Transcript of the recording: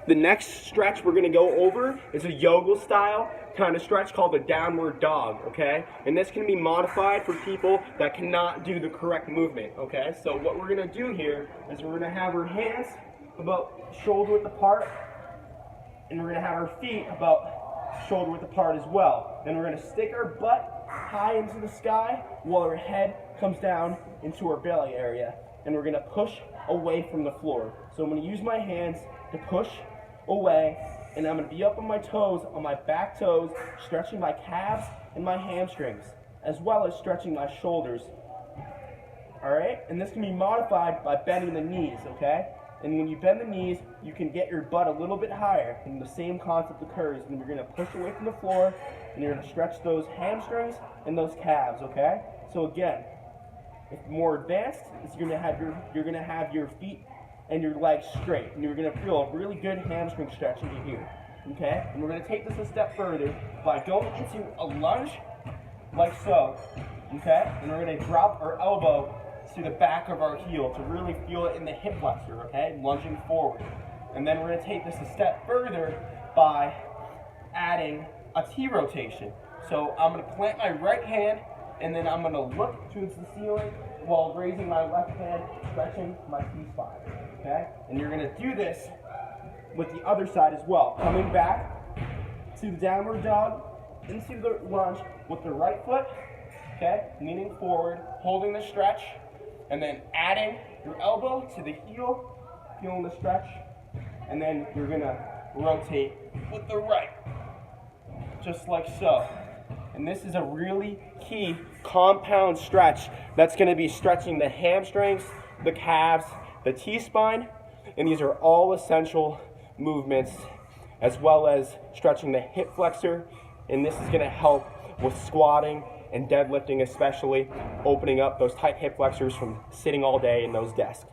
The next stretch we're gonna go over is a yoga style kind of stretch called the downward dog, okay? And this can be modified for people that cannot do the correct movement, okay? So what we're gonna do here is we're gonna have our hands about shoulder width apart, and we're gonna have our feet about shoulder width apart as well. Then we're gonna stick our butt high into the sky while our head comes down into our belly area. And we're gonna push away from the floor. So I'm gonna use my hands to push away, and I'm gonna be up on my toes, on my back toes, stretching my calves and my hamstrings, as well as stretching my shoulders. All right, and this can be modified by bending the knees, okay? And when you bend the knees, you can get your butt a little bit higher, and the same concept occurs. And you're gonna push away from the floor, and you're gonna stretch those hamstrings and those calves, okay? So again, if more advanced, you're gonna have your feet and your legs straight, and you're gonna feel a really good hamstring stretch into here, okay? And we're gonna take this a step further by going into a lunge, like so, okay? And we're gonna drop our elbow to the back of our heel to really feel it in the hip flexor, okay? Lunging forward. And then we're gonna take this a step further by adding a T rotation. So I'm gonna plant my right hand, and then I'm gonna look towards the ceiling while raising my left hand, stretching my T-spine, okay? And you're gonna do this with the other side as well. Coming back to the downward dog, into the lunge with the right foot, okay? Leaning forward, holding the stretch, and then adding your elbow to the heel, feeling the stretch, and then you're gonna rotate with the right, just like so. And this is a really key compound stretch that's gonna be stretching the hamstrings, the calves, the T-spine, and these are all essential movements, as well as stretching the hip flexor, and this is gonna help with squatting and deadlifting, especially opening up those tight hip flexors from sitting all day in those desks.